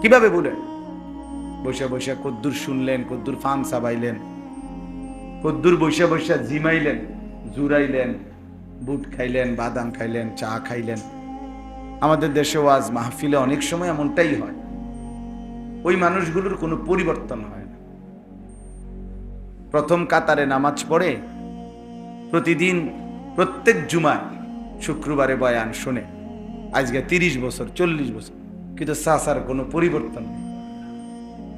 কিভাবে বলেন? বসে বসে কদ্দুর শুনলেন, কদ্দুর ফান চাবাইলেন, কদ্দুর বসে বসে জিমাইলেন, জুরাইলেন, বুট খাইলেন, বাদাম খাইলেন, চা খাইলেন। আমাদের দেশে ওয়াজ মাহফিলে অনেক সময় এমনটাই হয়। ওই মানুষগুলোর কোনো পরিবর্তন হয় না। প্রথম কাতারে নামাজ পড়ে, প্রতিদিন প্রত্যেক জুমায় শুক্রবারে বয়ান শুনে আজকে 30 বছর 40 বছর, কিন্তু চাচার কোনো পরিবর্তন নেই।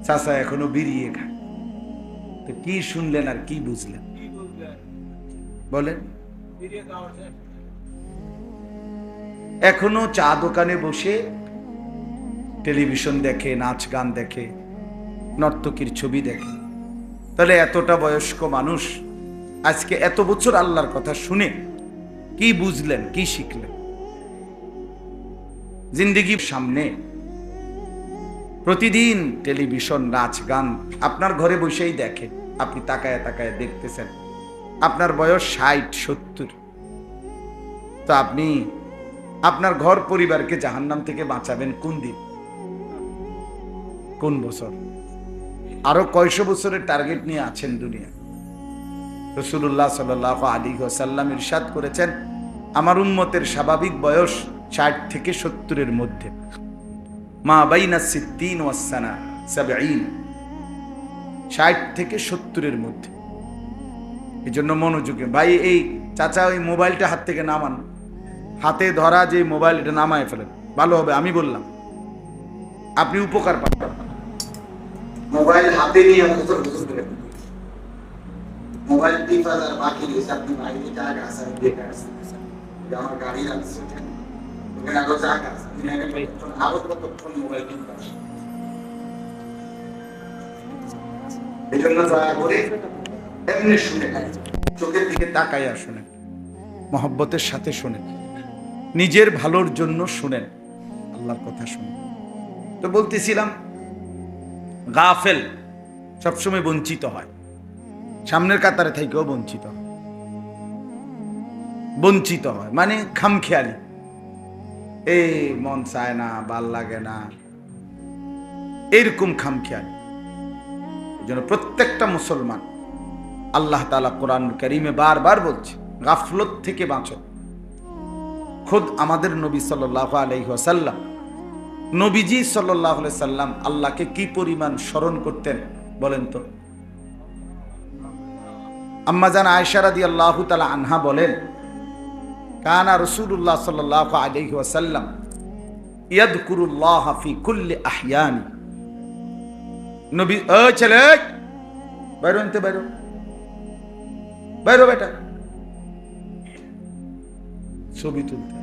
চাচা এখনো বিড়িয়ে খায়। তো কি শুনলেন আর কি বুঝলেন বলেন? এখনো চা দোকানে বসে টেলিভিশন দেখে, নাচ গান দেখে, নর্তকীর ছবি দেখে। তাহলে এতটা বয়স্ক মানুষ আজকে এত বছর আল্লাহর কথা শুনে কি বুঝলেন, কি শিখলেন? জিন্দেগির সামনে প্রতিদিন টেলিভিশন, নাচ গান আপনার ঘরে বসেই দেখেন, আপনি তাকায় তাকায় দেখতেছেন। আপনার বয়স 60-70। তো আপনি আপনার ঘর পরিবারকে জাহান্নাম থেকে বাঁচাবেন কোন দিন, কোন বছর? আরো কয়শো বছরের টার্গেট নিয়ে আছেন দুনিয়া? রাসূলুল্লাহ সাল্লাল্লাহু আলাইহি ওয়াসাল্লাম ইরশাদ করেছেন, আমার উম্মতের স্বাভাবিক বয়স 60 থেকে 70-এর মধ্যে। মা বাইনা 60 ওয়াস সানা 70, 60 থেকে 70-এর মধ্যে। এই জন্য মনোযোগে ভাই, এই চাচা ওই মোবাইলটা হাত থেকে নামান, হাতে ধরা যে মোবাইল, এটা নামায় ফেলেন, ভালো হবে। আমি বললাম, আপনি উপকার পাবেন। মোবাইল হাতে নিয়ে মোবাইল টিপার বাকি রয়েছে, আপনি বাইরে টাকা আছে দেখে আসছেন, আমার গাড়ি আছে ওখানে আরো টাকা আছে, আরো কতক্ষণ মোবাইল টিপা। এই জন্য দয়া করে এমনি শুনে, চোখের দিকে তাকাইয়া শুনেন, মহব্বতের সাথে শুনেন, নিজের ভালোর জন্য শুনেন, আল্লাহর কথা শুনেন। তো বলতেছিলাম, গাফেল সবসময় বঞ্চিত হয়, সামনের কাতারে থেকেও বঞ্চিত হয়। বঞ্চিত হয় মানে খামখেয়ালি, এই মন চায় না, ভাল লাগে না, এরকম খামখেয়ালি। এই জন্য প্রত্যেকটা মুসলমান, আল্লাহ তাআলা কোরআন কারীমে বারবার বলছে, গাফলত থেকে বাঁচো। খুদ আমাদের নবী সাল্লাল্লাহু আলাইহি ওয়াসাল্লাম, নবীজি সাল্লাল্লাহু আলাইহি সাল্লাম আল্লাহকে কি পরিমাণ স্মরণ করতেন বলেন তো? আম্মা জান আয়েশা রাদিয়াল্লাহু তাআলা আনহা বলেন, কানা রাসূলুল্লাহ সাল্লাল্লাহু আলাইহি ওয়াসাল্লাম ইয়াযকুরুল্লাহ ফি কুল্লি আহয়ানি। নবী, ও ছেলে বাইরো, আনতে বাইরো, বাইরো বেটা, ছবি তুলতে।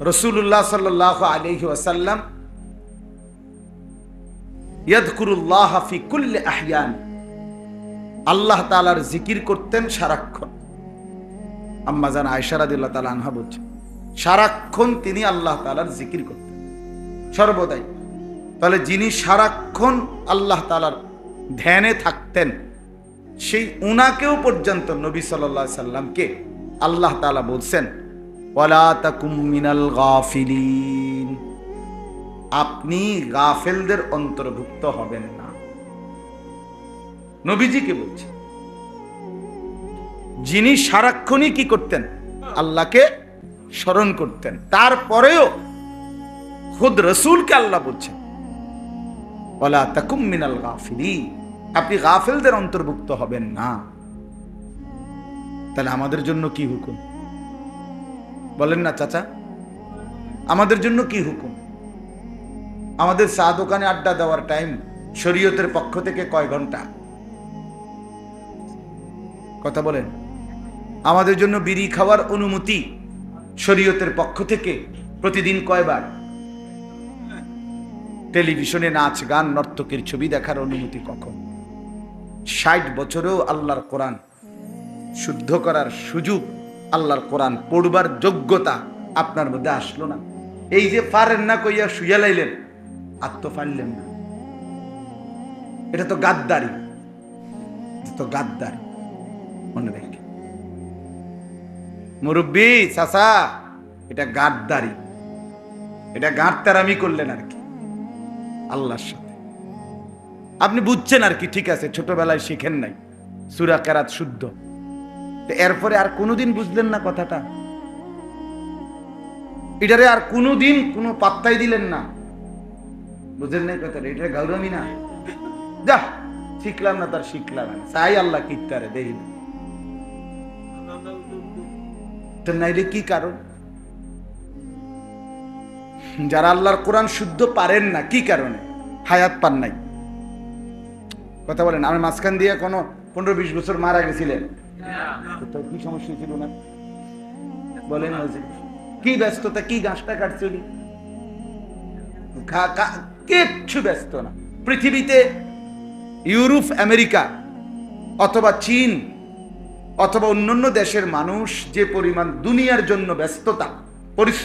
রাসূলুল্লাহ সাল্লাল্লাহু আলাইহি ওয়াসাল্লাম ইয়াযকুরুল্লাহ ফি কুল্লি আহয়ান, আল্লাহ তাআলার জিকির করতেন সারাক্ষণ। আম্মা জান আয়েশা রাদিয়াল্লাহু তাআলা আনহা বলছেন, সারাক্ষণ তিনি আল্লাহ তাআলার জিকির করতেন, সর্বদাই। তাহলে যিনি সারাক্ষণ আল্লাহ তাআলার ধ্যানে থাকতেন, সেই উনাকেও পর্যন্ত নবী সাল্লাল্লাহু আলাইহি সাল্লামকে আল্লাহ তাআলা বলছেন, ওয়ালা তাকুম মিনাল গাফিলিন, আপনি গাফেলদের অন্তর্ভুক্ত হবেন না। নবীজিকে বলছে, যিনি সারাক্ষণই কি করতেন? আল্লাহকে স্মরণ করতেন। তারপরেও খুদ রাসূলকে আল্লাহ বলছেন, ওয়ালা তাকুম মিনাল গাফিলিন, আপনি গাফেলদের অন্তর্ভুক্ত হবেন না। তাহলে আমাদের জন্য কি হুকুম বলেন না চাচা? আমাদের জন্য কি হুকুম? আমাদের চা দোকানে আড্ডা দেওয়ার টাইম শরীয়তের পক্ষ থেকে কয় ঘন্টা? কথা বলেন। আমাদের জন্য বিড়ি খাওয়ার অনুমতি শরীয়তের পক্ষ থেকে প্রতিদিন কয়বার? টেলিভিশনে নাচ গান, নর্তকীর ছবি দেখার অনুমতি কখন? 60 বছরেও আল্লাহর কোরআন শুদ্ধ করার সুযোগ, আল্লাহর কোরআন পড়বার যোগ্যতা আপনার মধ্যে আসলো না। এই যে পারেন না কইয়া শুইয়া লাইলেন, আর তো পারলেন না। এটা তো গাদ্দারি, তো গাদ্দারি। মনে রেখে মুরব্বী চাচা, এটা গাদ্দারি। এটা গাঁটতারামি করলেন আর কি আল্লাহর সাথে। আপনি বুঝছেন আর কি, ঠিক আছে, ছোটবেলায় শিখেন নাই সূরা কেরাত শুদ্ধ, তো এরপরে আর কোনোদিন বুঝলেন না কথাটা, এটারে আর কোনোদিন কোনো পাত্তাই দিলেন না, বুঝলেন না কথাটা, এটা গাউরামি না, যা শিখলাম না তার শিখলাম না, চাই আল্লাহ কিত্তারে দেই না। তো নাইলে কি কারণ? যারা আল্লাহর কোরআন শুদ্ধ পারেন না, কি কারণে? হায়াত পান নাই। কথা বলেন, আমি মাঝখান দিয়ে কোনো 15-20 বছর মারা গেছিলেন, তো কি সমস্যা ছিল না বলেন? কি ব্যস্ততা, কি গাছটা কাটছিল, কিচ্ছু ব্যস্ত না। পৃথিবীতে ইউরোপ, আমেরিকা অথবা চীন অথবা অন্যান্য দেশের মানুষ যে পরিমাণ দুনিয়ার জন্য ব্যস্ততা, পরিশ্রম